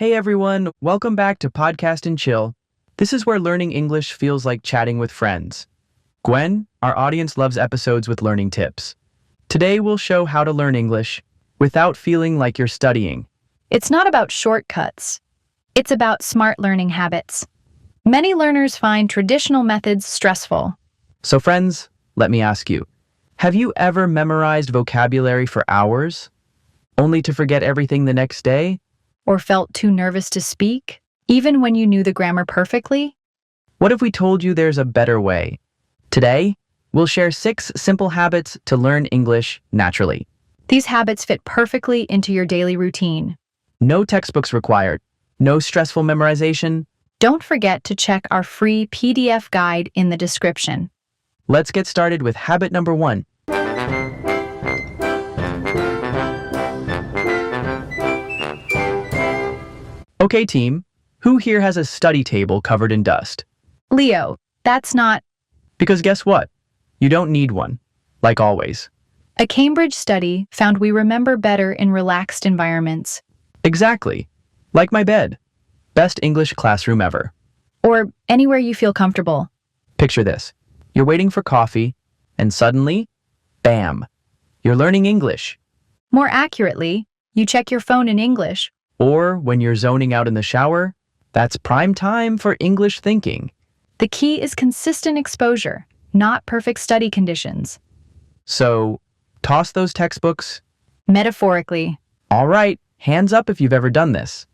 Hey everyone, welcome back to Podcast and Chill. This is where learning English feels like chatting with friends. Gwen, our audience loves episodes with learning tips. Today we'll show how to learn English without feeling like you're studying. It's not about shortcuts. It's about smart learning habits. Many learners find traditional methods stressful. So friends, let me ask you, have you ever memorized vocabulary for hours, only to forget everything the next day? Or felt too nervous to speak, even when you knew the grammar perfectly? What if we told you there's a better way? Today, we'll share 6 simple habits to learn English naturally. These habits fit perfectly into your daily routine. No textbooks required, no stressful memorization. Don't forget to check our free PDF guide in the description. Let's get started with habit number 1. Okay, team, who here has a study table covered in dust? Leo, that's not... Because guess what? You don't need one, like always. A Cambridge study found we remember better in relaxed environments. Exactly. Like my bed. Best English classroom ever. Or anywhere you feel comfortable. Picture this. You're waiting for coffee, and suddenly, bam, you're learning English. More accurately, you check your phone in English. Or when you're zoning out in the shower, that's prime time for English thinking. The key is consistent exposure, not perfect study conditions. So, toss those textbooks. Metaphorically. All right, hands up if you've ever done this.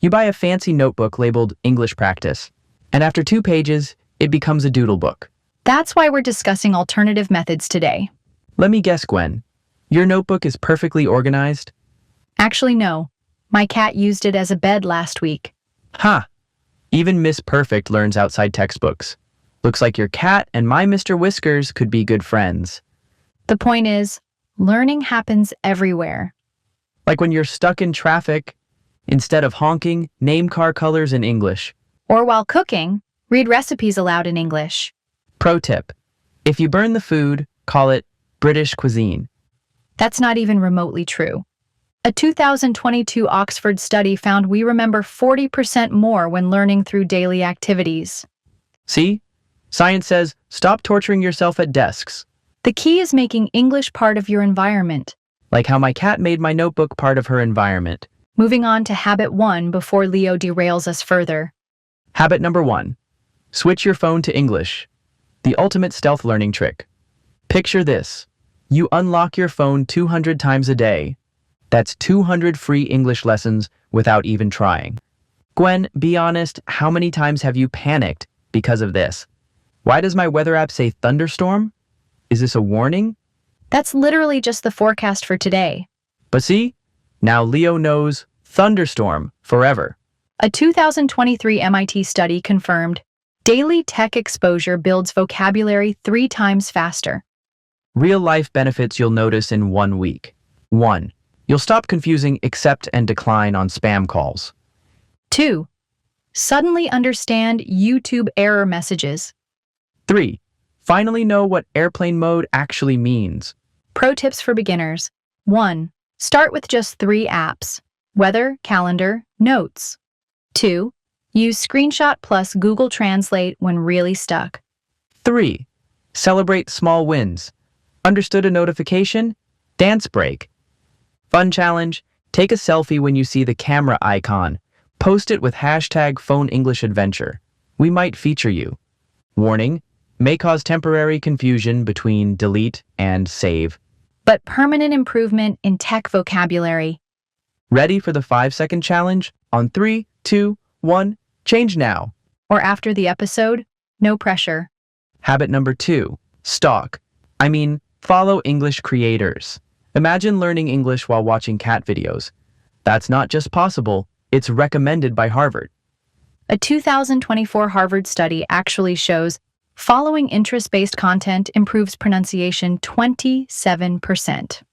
You buy a fancy notebook labeled English Practice, and after 2 pages, it becomes a doodle book. That's why we're discussing alternative methods today. Let me guess, Gwen. Your notebook is perfectly organized? Actually, no. My cat used it as a bed last week. Ha! Even Miss Perfect learns outside textbooks. Looks like your cat and my Mr. Whiskers could be good friends. The point is, learning happens everywhere. Like when you're stuck in traffic, instead of honking, name car colors in English. Or while cooking, read recipes aloud in English. Pro tip: if you burn the food, call it British cuisine. That's not even remotely true. A 2022 Oxford study found we remember 40% more when learning through daily activities. See? Science says, stop torturing yourself at desks. The key is making English part of your environment. Like how my cat made my notebook part of her environment. Moving on to habit 1 before Leo derails us further. Habit number 1. Switch your phone to English. The ultimate stealth learning trick. Picture this. You unlock your phone 200 times a day. That's 200 free English lessons without even trying. Gwen, be honest, how many times have you panicked because of this? Why does my weather app say thunderstorm? Is this a warning? That's literally just the forecast for today. But see, now Leo knows thunderstorm forever. A 2023 MIT study confirmed daily tech exposure builds vocabulary 3 times faster. Real-life benefits you'll notice in 1 week. 1. You'll stop confusing accept and decline on spam calls. 2. Suddenly understand YouTube error messages. 3. Finally know what airplane mode actually means. Pro tips for beginners. 1. Start with just 3 apps: Weather, Calendar, Notes. 2. Use Screenshot plus Google Translate when really stuck. 3. Celebrate small wins. Understood a notification? Dance break. Fun challenge: take a selfie when you see the camera icon. Post it with #PhoneEnglishAdventure. We might feature you. Warning: may cause temporary confusion between delete and save. But permanent improvement in tech vocabulary. Ready for the 5-second challenge? On 3, 2, 1, change now. Or after the episode, no pressure. Habit number 2. Follow English creators. Imagine learning English while watching cat videos. That's not just possible, it's recommended by Harvard. A 2024 Harvard study actually shows following interest-based content improves pronunciation 27%.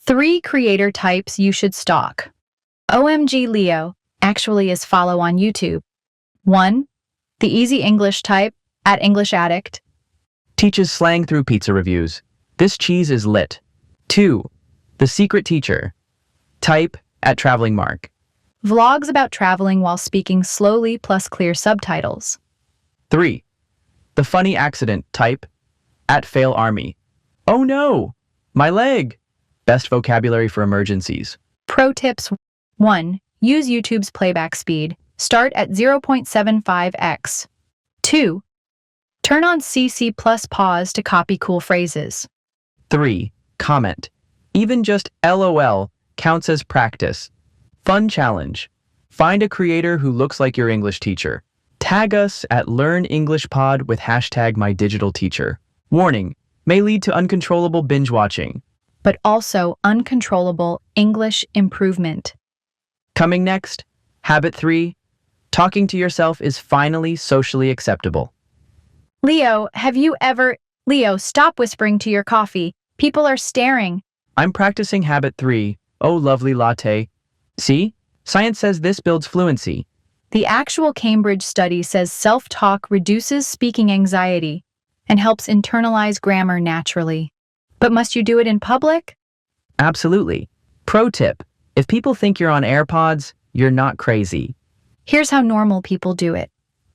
3 creator types you should stalk. OMG Leo actually is follow on YouTube. 1. The easy English type at English Addict. Teaches slang through pizza reviews. This cheese is lit. 2. The secret teacher. Type at Traveling Mark. Vlogs about traveling while speaking slowly plus clear subtitles. 3. The funny accident type @fail army. Oh no! My leg! Best vocabulary for emergencies. Pro tips 1. Use YouTube's playback speed. Start at 0.75x. 2. Turn on CC plus pause to copy cool phrases. 3. Comment. Even just LOL counts as practice. Fun challenge. Find a creator who looks like your English teacher. Tag us at LearnEnglishPod with #MyDigitalTeacher. Warning, may lead to uncontrollable binge watching. But also uncontrollable English improvement. Coming next, Habit 3. Talking to yourself is finally socially acceptable. Leo, Leo, stop whispering to your coffee. People are staring. I'm practicing Habit 3. Oh, lovely latte. See? Science says this builds fluency. The actual Cambridge study says self-talk reduces speaking anxiety and helps internalize grammar naturally. But must you do it in public? Absolutely. Pro tip. If people think you're on AirPods, you're not crazy. Here's how normal people do it.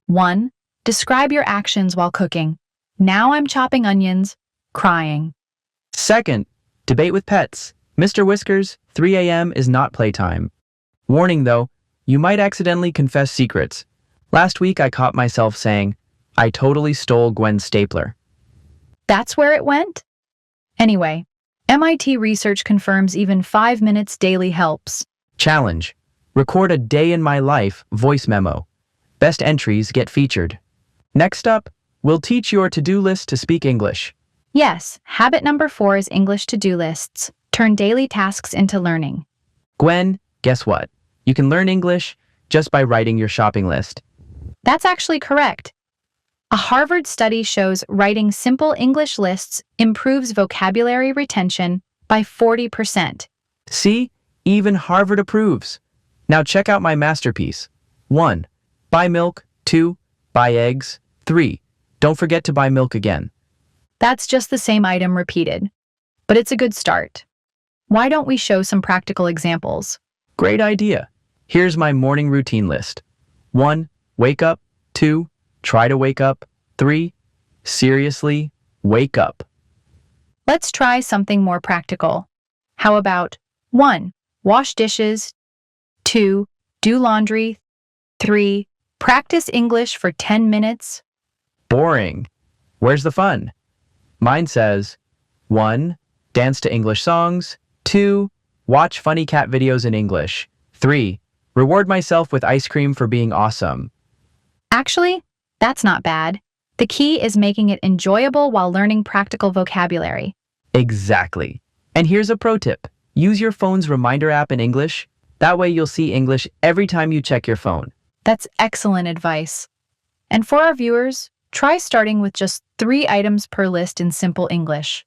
1. Describe your actions while cooking. Now I'm chopping onions, crying. 2. Debate with pets. Mr. Whiskers, 3 a.m. is not playtime. Warning though, you might accidentally confess secrets. Last week I caught myself saying, I totally stole Gwen's stapler. That's where it went? Anyway, MIT research confirms even 5 minutes daily helps. Challenge. Record a day in my life voice memo. Best entries get featured. Next up, we'll teach your to-do list to speak English. Yes, habit number 4 is English to-do lists. Turn daily tasks into learning. Gwen, guess what? You can learn English just by writing your shopping list. That's actually correct. A Harvard study shows writing simple English lists improves vocabulary retention by 40%. See? Even Harvard approves. Now check out my masterpiece. 1. Buy milk. 2. Buy eggs. 3. Don't forget to buy milk again. That's just the same item repeated. But it's a good start. Why don't we show some practical examples? Great idea. Here's my morning routine list. 1. Wake up. 2. Try to wake up. 3. Seriously, wake up. Let's try something more practical. How about 1. Wash dishes. 2. Do laundry. 3. Practice English for 10 minutes. Boring. Where's the fun? Mine says 1. Dance to English songs. 2. Watch funny cat videos in English. 3. Reward myself with ice cream for being awesome. Actually, that's not bad. The key is making it enjoyable while learning practical vocabulary. Exactly. And here's a pro tip. Use your phone's reminder app in English. That way you'll see English every time you check your phone. That's excellent advice. And for our viewers, try starting with just 3 items per list in simple English.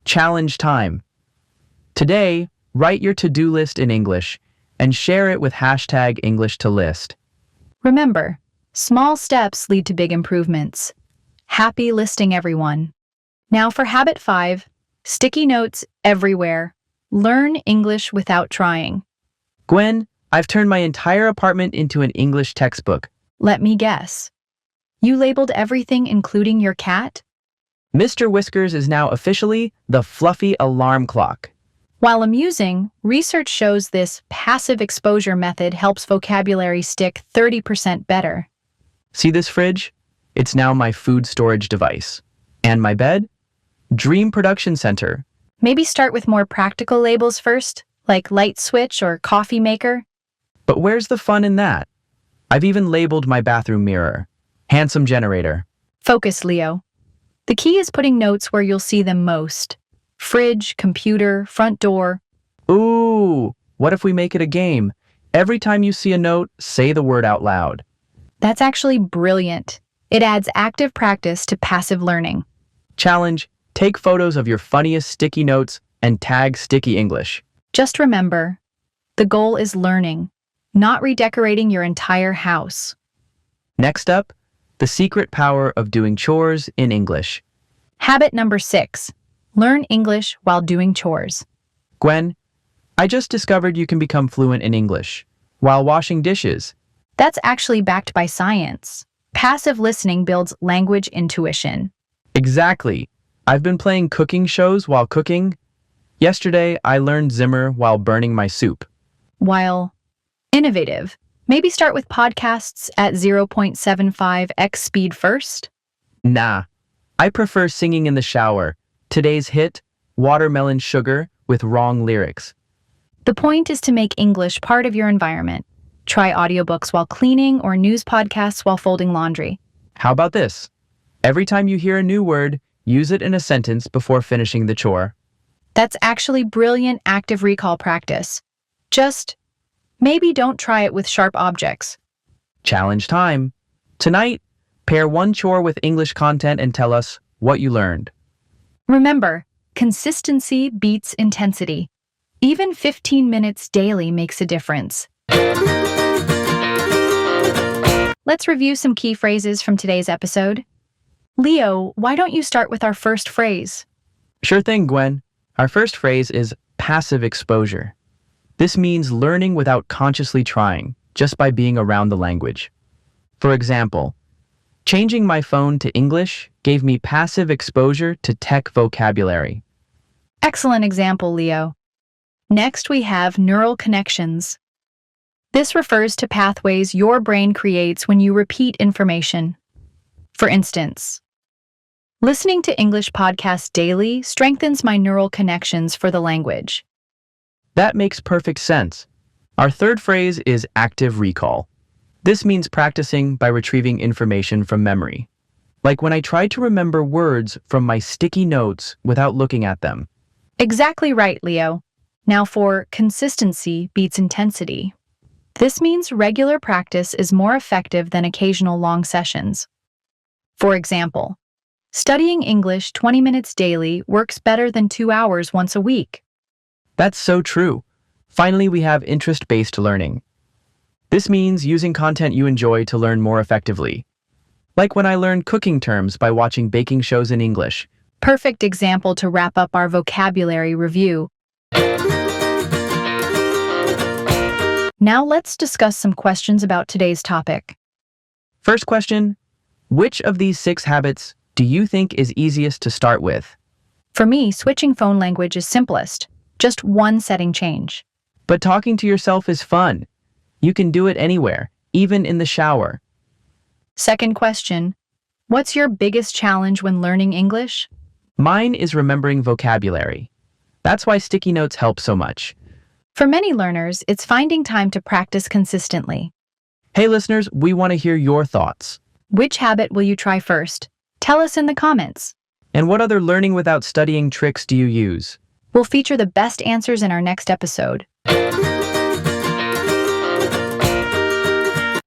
Challenge time. Today, write your to-do list in English and share it with #EnglishToList. Remember, small steps lead to big improvements. Happy listing, everyone. Now for habit 5, sticky notes everywhere. Learn English without trying. Gwen, I've turned my entire apartment into an English textbook. Let me guess. You labeled everything, including your cat? Mr. Whiskers is now officially the fluffy alarm clock. While amusing, research shows this passive exposure method helps vocabulary stick 30% better. See this fridge? It's now my food storage device. And my bed? Dream Production Center. Maybe start with more practical labels first, like light switch or coffee maker. But where's the fun in that? I've even labeled my bathroom mirror. Handsome generator. Focus, Leo. The key is putting notes where you'll see them most. Fridge, computer, front door. Ooh, what if we make it a game? Every time you see a note, say the word out loud. That's actually brilliant. It adds active practice to passive learning. Challenge, take photos of your funniest sticky notes and tag Sticky English. Just remember, the goal is learning, not redecorating your entire house. Next up, the secret power of doing chores in English. Habit number 6, learn English while doing chores. Gwen, I just discovered you can become fluent in English while washing dishes. That's actually backed by science. Passive listening builds language intuition. Exactly. I've been playing cooking shows while cooking. Yesterday, I learned Zimmer while burning my soup. While innovative, maybe start with podcasts at 0.75x speed first. Nah, I prefer singing in the shower. Today's hit, Watermelon Sugar with wrong lyrics. The point is to make English part of your environment. Try audiobooks while cleaning or news podcasts while folding laundry. How about this? Every time you hear a new word, use it in a sentence before finishing the chore. That's actually brilliant active recall practice. Just maybe don't try it with sharp objects. Challenge time. Tonight, pair one chore with English content and tell us what you learned. Remember, consistency beats intensity. Even 15 minutes daily makes a difference. Let's review some key phrases from today's episode. Leo, why don't you start with our first phrase? Sure thing, Gwen. Our first phrase is passive exposure. This means learning without consciously trying, just by being around the language. For example, changing my phone to English gave me passive exposure to tech vocabulary. Excellent example, Leo. Next, we have neural connections. This refers to pathways your brain creates when you repeat information. For instance, listening to English podcasts daily strengthens my neural connections for the language. That makes perfect sense. Our third phrase is active recall. This means practicing by retrieving information from memory. Like when I tried to remember words from my sticky notes without looking at them. Exactly right, Leo. Now for consistency beats intensity. This means regular practice is more effective than occasional long sessions. For example, studying English 20 minutes daily works better than 2 hours once a week. That's so true. Finally, we have interest-based learning. This means using content you enjoy to learn more effectively. Like when I learned cooking terms by watching baking shows in English. Perfect example to wrap up our vocabulary review. Now let's discuss some questions about today's topic. First question, which of these 6 habits do you think is easiest to start with? For me, switching phone language is simplest. Just one setting change. But talking to yourself is fun. You can do it anywhere, even in the shower. Second question, what's your biggest challenge when learning English? Mine is remembering vocabulary. That's why sticky notes help so much. For many learners, it's finding time to practice consistently. Hey listeners, we want to hear your thoughts. Which habit will you try first? Tell us in the comments. And what other learning without studying tricks do you use? We'll feature the best answers in our next episode.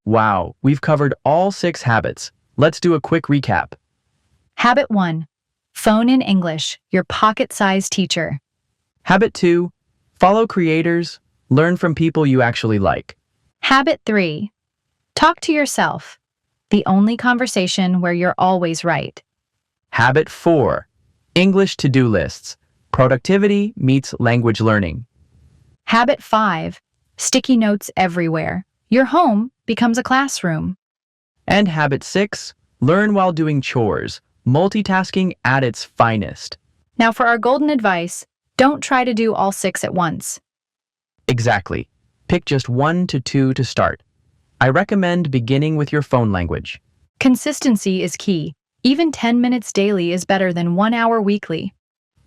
Wow, we've covered all 6 habits. Let's do a quick recap. Habit 1. Phone in English, your pocket-sized teacher. Habit 2. Follow creators. Learn from people you actually like. Habit 3. Talk to yourself. The only conversation where you're always right. Habit 4. English to-do lists. Productivity meets language learning. Habit 5. Sticky notes everywhere. Your home becomes a classroom. And habit 6. Learn while doing chores. Multitasking at its finest. Now for our golden advice, don't try to do all 6 at once. Exactly. Pick just 1 to 2 to start. I recommend beginning with your phone language. Consistency is key. Even 10 minutes daily is better than 1 hour weekly.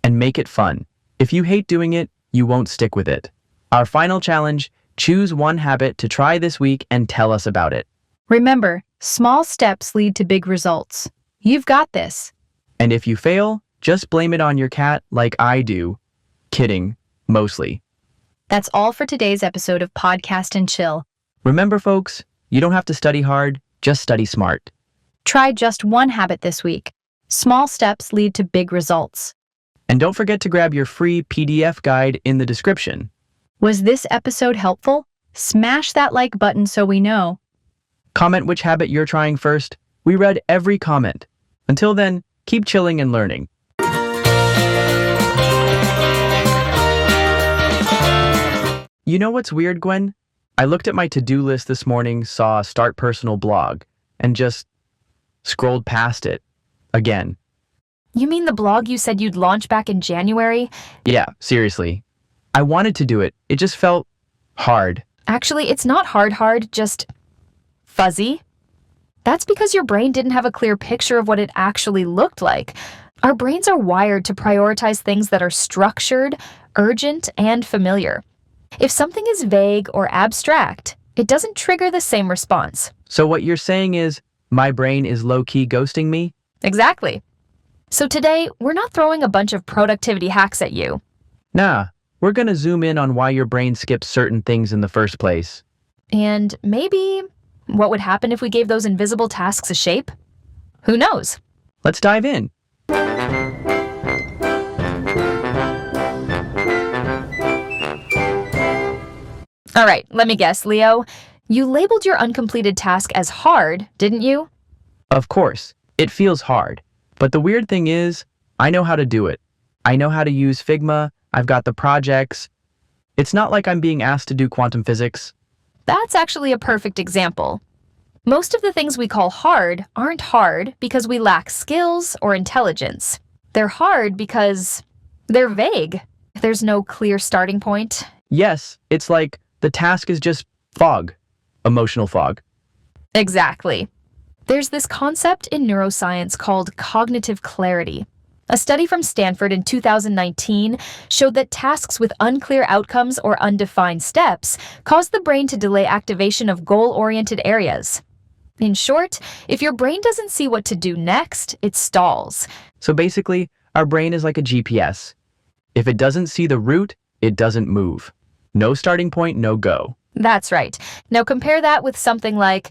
And make it fun. If you hate doing it, you won't stick with it. Our final challenge, choose one habit to try this week and tell us about it. Remember, small steps lead to big results. You've got this. And if you fail, just blame it on your cat like I do. Kidding, mostly. That's all for today's episode of Podcast and Chill. Remember, folks, you don't have to study hard, just study smart. Try just one habit this week. Small steps lead to big results. And don't forget to grab your free PDF guide in the description. Was this episode helpful? Smash that like button so we know. Comment which habit you're trying first. We read every comment. Until then, keep chilling and learning. You know what's weird, Gwen? I looked at my to-do list this morning, saw Start Personal blog, and just scrolled past it again. You mean the blog you said you'd launch back in January? Yeah, seriously. I wanted to do it. It just felt hard. Actually, it's not hard, just fuzzy. That's because your brain didn't have a clear picture of what it actually looked like. Our brains are wired to prioritize things that are structured, urgent, and familiar. If something is vague or abstract, it doesn't trigger the same response. So what you're saying is my brain is low-key ghosting me? Exactly. So today, we're not throwing a bunch of productivity hacks at you. Nah, we're gonna zoom in on why your brain skips certain things in the first place. And maybe what would happen if we gave those invisible tasks a shape? Who knows? Let's dive in. All right, let me guess, Leo. You labeled your uncompleted task as hard, didn't you? Of course, it feels hard. But the weird thing is, I know how to do it. I know how to use Figma, I've got the projects. It's not like I'm being asked to do quantum physics. That's actually a perfect example. Most of the things we call hard aren't hard because we lack skills or intelligence. They're hard because they're vague. There's no clear starting point. Yes, it's like the task is just fog, emotional fog. Exactly. There's this concept in neuroscience called cognitive clarity. A study from Stanford in 2019 showed that tasks with unclear outcomes or undefined steps cause the brain to delay activation of goal-oriented areas. In short, if your brain doesn't see what to do next, it stalls. So basically, our brain is like a GPS. If it doesn't see the route, it doesn't move. No starting point, no go. That's right. Now compare that with something like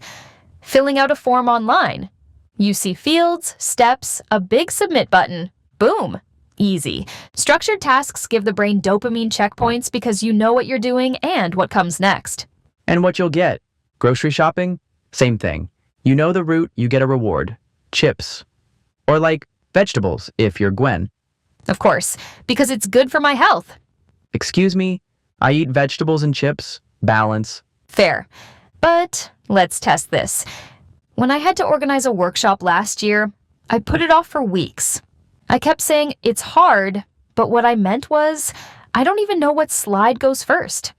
filling out a form online. You see fields, steps, a big submit button. Boom. Easy. Structured tasks give the brain dopamine checkpoints because you know what you're doing and what comes next. And what you'll get? Grocery shopping? Same thing. You know the route, you get a reward. Chips. Or like vegetables, if you're Gwen. Of course, because it's good for my health. Excuse me? I eat vegetables and chips. Balance. Fair. But let's test this. When I had to organize a workshop last year, I put it off for weeks. I kept saying it's hard, but what I meant was I don't even know what slide goes first.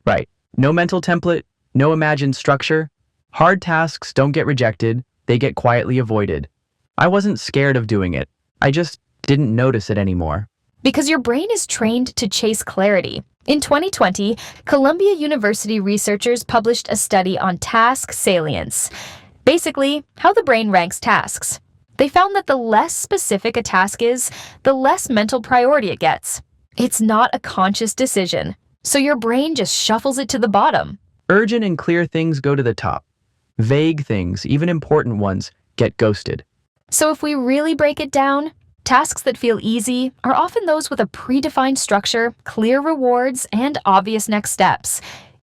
Right. No mental template, no imagined structure. Hard tasks don't get rejected, they get quietly avoided. I wasn't scared of doing it. I just didn't notice it anymore. Because your brain is trained to chase clarity. In 2020, Columbia University researchers published a study on task salience. Basically, how the brain ranks tasks. They found that the less specific a task is, the less mental priority it gets. It's not a conscious decision, so your brain just shuffles it to the bottom. Urgent and clear things go to the top. Vague things, even important ones, get ghosted. So if we really break it down, tasks that feel easy are often those with a predefined structure, clear rewards, and obvious next steps.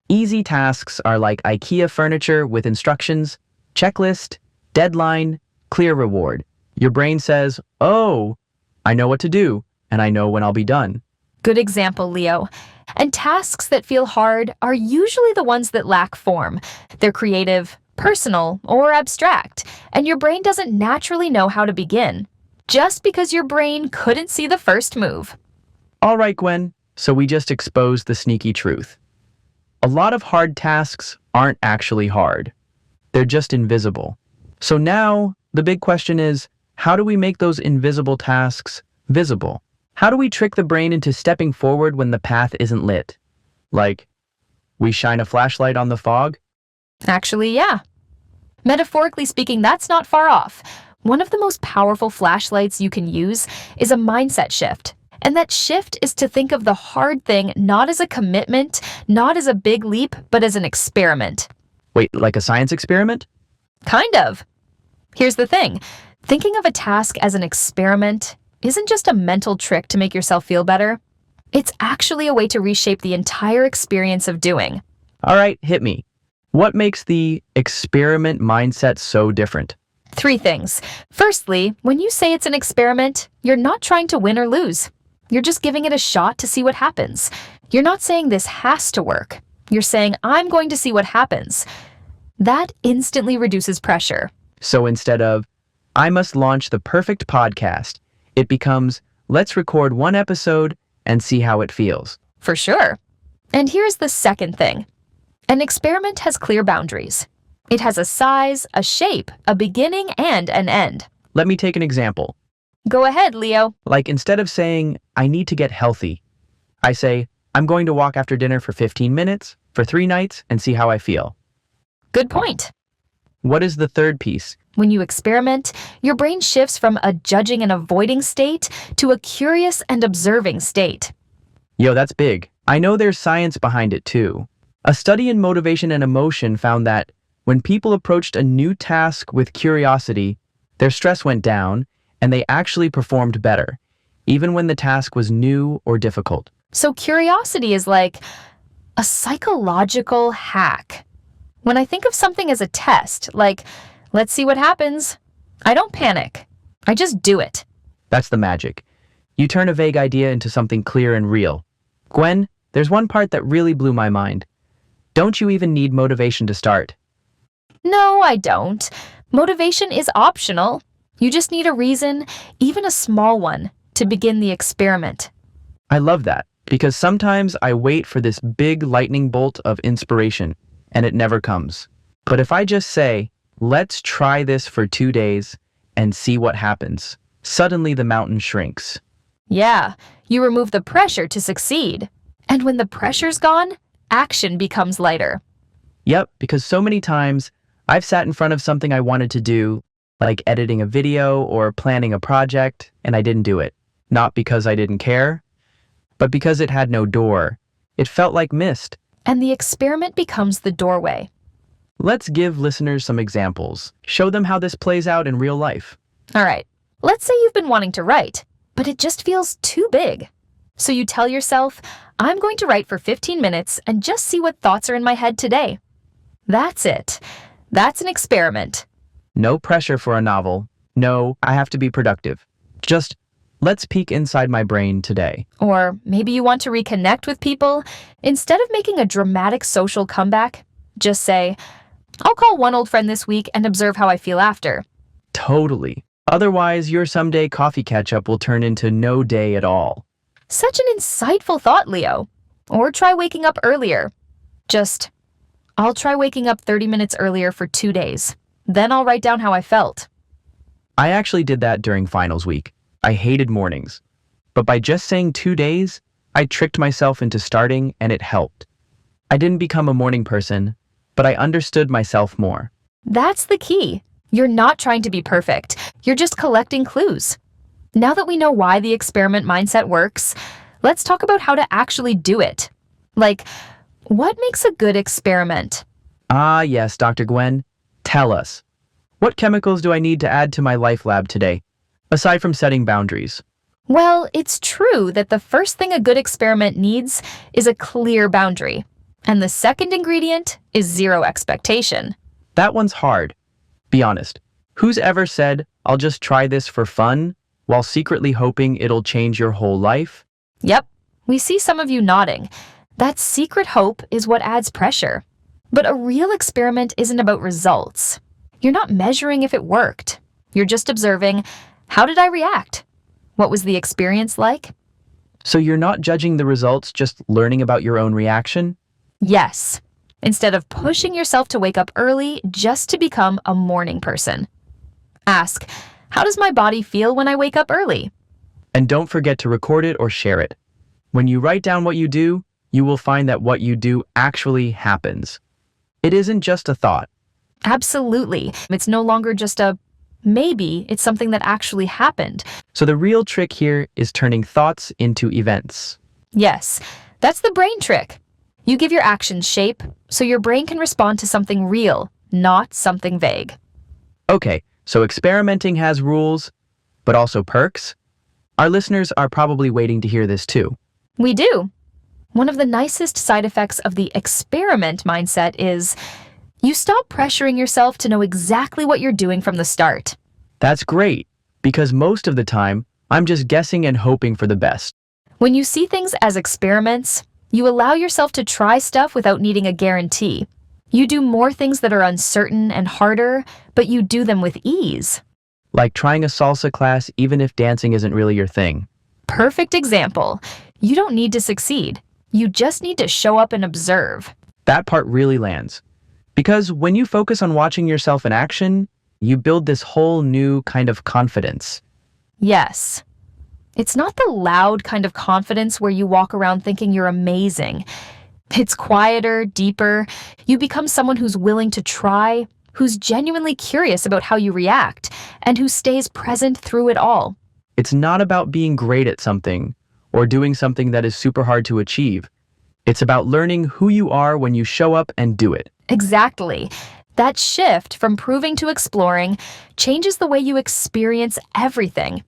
Easy tasks are like IKEA furniture with instructions, checklist, deadline, clear reward. Your brain says, oh, I know what to do, and I know when I'll be done. Good example, Leo. And tasks that feel hard are usually the ones that lack form. They're creative, personal, or abstract, and your brain doesn't naturally know how to begin, just because your brain couldn't see the first move. All right, Gwen, so we just exposed the sneaky truth. A lot of hard tasks aren't actually hard. They're just invisible. So now, the big question is, how do we make those invisible tasks visible? How do we trick the brain into stepping forward when the path isn't lit? Like, we shine a flashlight on the fog? Actually, yeah. Metaphorically speaking, that's not far off. One of the most powerful flashlights you can use is a mindset shift. And that shift is to think of the hard thing not as a commitment, not as a big leap, but as an experiment. Wait, like a science experiment? Kind of. Here's the thing. Thinking of a task as an experiment isn't just a mental trick to make yourself feel better. It's actually a way to reshape the entire experience of doing. All right, hit me. What makes the experiment mindset so different? 3 things. Firstly, when you say it's an experiment, you're not trying to win or lose. You're just giving it a shot to see what happens. You're not saying this has to work. You're saying, I'm going to see what happens. That instantly reduces pressure. So instead of, I must launch the perfect podcast, it becomes, let's record one episode and see how it feels. For sure. And here's the second thing. An experiment has clear boundaries. It has a size, a shape, a beginning, and an end. Let me take an example. Go ahead, Leo. Like instead of saying, I need to get healthy, I say, I'm going to walk after dinner for 15 minutes, for 3 nights, and see how I feel. Good point. What is the third piece? When you experiment, your brain shifts from a judging and avoiding state to a curious and observing state. Yo, that's big. I know there's science behind it too. A study in motivation and emotion found that when people approached a new task with curiosity, their stress went down and they actually performed better, even when the task was new or difficult. So curiosity is like a psychological hack. When I think of something as a test, like, let's see what happens, I don't panic. I just do it. That's the magic. You turn a vague idea into something clear and real. Gwen, there's one part that really blew my mind. Don't you even need motivation to start? No, I don't. Motivation is optional. You just need a reason, even a small one, to begin the experiment. I love that, because sometimes I wait for this big lightning bolt of inspiration, and it never comes. But if I just say, let's try this for 2 days and see what happens, suddenly the mountain shrinks. Yeah, you remove the pressure to succeed. And when the pressure's gone, action becomes lighter. Yep, because so many times I've sat in front of something I wanted to do, like editing a video or planning a project, and I didn't do it. Not because I didn't care, but because it had no door. It felt like mist. And the experiment becomes the doorway. Let's give listeners some examples. Show them how this plays out in real life. All right, let's say you've been wanting to write, but it just feels too big. So you tell yourself, I'm going to write for 15 minutes and just see what thoughts are in my head today. That's it. That's an experiment. No pressure for a novel. No, I have to be productive. Just, let's peek inside my brain today. Or maybe you want to reconnect with people. Instead of making a dramatic social comeback, just say, I'll call one old friend this week and observe how I feel after. Totally. Otherwise, your someday coffee catch-up will turn into no day at all. Such an insightful thought, Leo. Or try waking up earlier. Just, I'll try waking up 30 minutes earlier for 2 days. Then I'll write down how I felt. I actually did that during finals week. I hated mornings. But by just saying 2 days, I tricked myself into starting and it helped. I didn't become a morning person, but I understood myself more. That's the key. You're not trying to be perfect. You're just collecting clues. Now that we know why the experiment mindset works, let's talk about how to actually do it. Like, what makes a good experiment? Ah, yes, Dr. Gwen. Tell us. What chemicals do I need to add to my life lab today, aside from setting boundaries? Well, it's true that the first thing a good experiment needs is a clear boundary. And the second ingredient is zero expectation. That one's hard. Be honest. Who's ever said, I'll just try this for fun, while secretly hoping it'll change your whole life? Yep, we see some of you nodding. That secret hope is what adds pressure. But a real experiment isn't about results. You're not measuring if it worked. You're just observing, how did I react? What was the experience like? So you're not judging the results, just learning about your own reaction? Yes. Instead of pushing yourself to wake up early just to become a morning person. Ask, how does my body feel when I wake up early? And don't forget to record it or share it. When you write down what you do, you will find that what you do actually happens. It isn't just a thought. Absolutely. It's no longer just a maybe, it's something that actually happened. So the real trick here is turning thoughts into events. Yes, that's the brain trick. You give your actions shape, so your brain can respond to something real, not something vague. Okay, so experimenting has rules, but also perks? Our listeners are probably waiting to hear this too. We do. One of the nicest side effects of the experiment mindset is you stop pressuring yourself to know exactly what you're doing from the start. That's great, because most of the time, I'm just guessing and hoping for the best. When you see things as experiments, You allow yourself to try stuff without needing a guarantee. You do more things that are uncertain and harder, but you do them with ease. Like trying a salsa class even if dancing isn't really your thing. Perfect example. You don't need to succeed. You just need to show up and observe. That part really lands. Because when you focus on watching yourself in action, you build this whole new kind of confidence. Yes. It's not the loud kind of confidence where you walk around thinking you're amazing. It's quieter, deeper. You become someone who's willing to try, who's genuinely curious about how you react, and who stays present through it all. It's not about being great at something or doing something that is super hard to achieve. It's about learning who you are when you show up and do it. Exactly. That shift from proving to exploring changes the way you experience everything.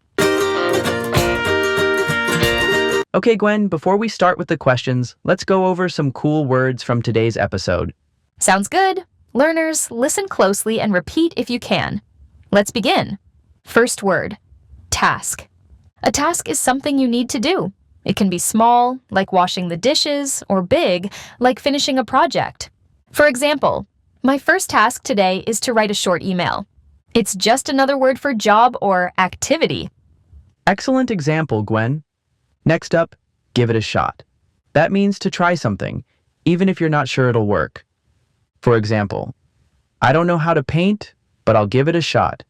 Okay, Gwen, before we start with the questions, let's go over some cool words from today's episode. Sounds good. Learners, listen closely and repeat if you can. Let's begin. First word, task. A task is something you need to do. It can be small, like washing the dishes, or big, like finishing a project. For example, my first task today is to write a short email. It's just another word for job or activity. Excellent example, Gwen. Next up, give it a shot. That means to try something, even if you're not sure it'll work. For example, I don't know how to paint, but I'll give it a shot.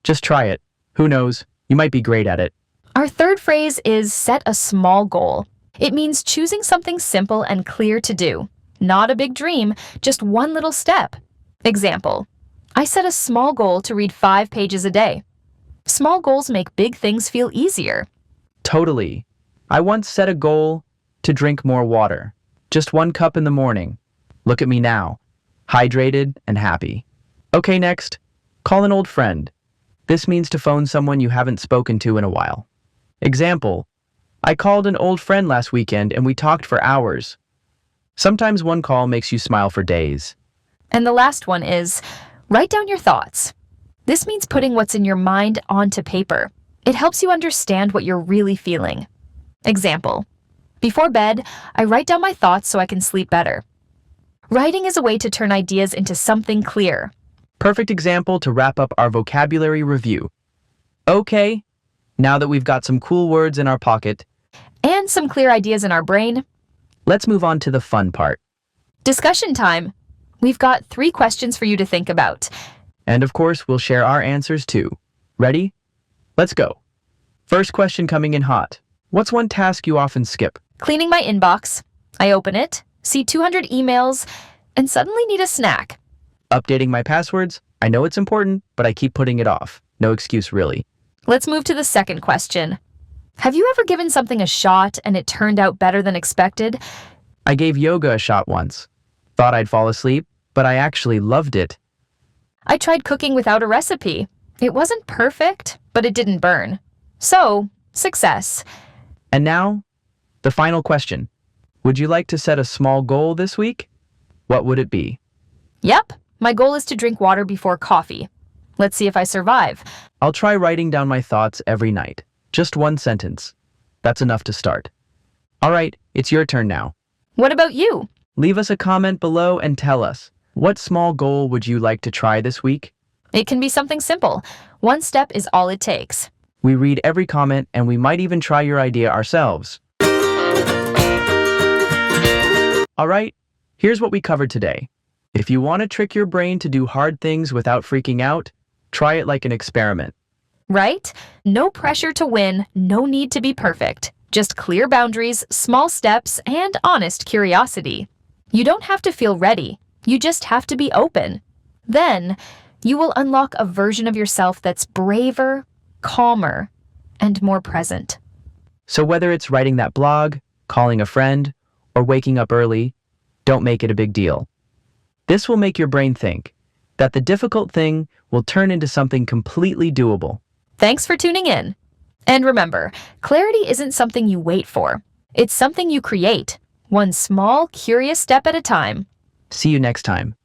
Just try it. Who knows? You might be great at it. Our third phrase is set a small goal. It means choosing something simple and clear to do. Not a big dream, just one little step. Example, I set a small goal to read 5 pages a day. Small goals make big things feel easier. Totally. I once set a goal to drink more water. Just 1 cup in the morning. Look at me now, hydrated and happy. Okay, next, call an old friend. This means to phone someone you haven't spoken to in a while. Example, I called an old friend last weekend and we talked for hours. Sometimes one call makes you smile for days. And the last one is, write down your thoughts. This means putting what's in your mind onto paper. It helps you understand what you're really feeling. Example, before bed, I write down my thoughts so I can sleep better. Writing is a way to turn ideas into something clear. Perfect example to wrap up our vocabulary review. Okay, now that we've got some cool words in our pocket, And some clear ideas in our brain. let's move on to the fun part. Discussion time. We've got 3 questions for you to think about. And of course, we'll share our answers too. Ready? Let's go. First question coming in hot. What's one task you often skip? Cleaning my inbox. I open it, see 200 emails, and suddenly need a snack. Updating my passwords? I know it's important, but I keep putting it off. No excuse, really. Let's move to the second question. Have you ever given something a shot and it turned out better than expected? I gave yoga a shot once. Thought I'd fall asleep, but I actually loved it. I tried cooking without a recipe. It wasn't perfect, but it didn't burn. So, success. And now, the final question. Would you like to set a small goal this week? What would it be? Yep, my goal is to drink water before coffee. Let's see if I survive. I'll try writing down my thoughts every night. Just 1 sentence. That's enough to start. All right, it's your turn now. What about you? Leave us a comment below and tell us, what small goal would you like to try this week? It can be something simple. 1 step is all it takes. We read every comment and we might even try your idea ourselves. All right, here's what we covered today. If you want to trick your brain to do hard things without freaking out, try it like an experiment. Right? No pressure to win, no need to be perfect. Just clear boundaries, small steps, and honest curiosity. You don't have to feel ready. You just have to be open. Then, you will unlock a version of yourself that's braver, calmer, and more present. So whether it's writing that blog, calling a friend, or waking up early, don't make it a big deal. This will make your brain think that the difficult thing will turn into something completely doable. Thanks for tuning in. And remember, clarity isn't something you wait for. It's something you create, one small, curious step at a time. See you next time.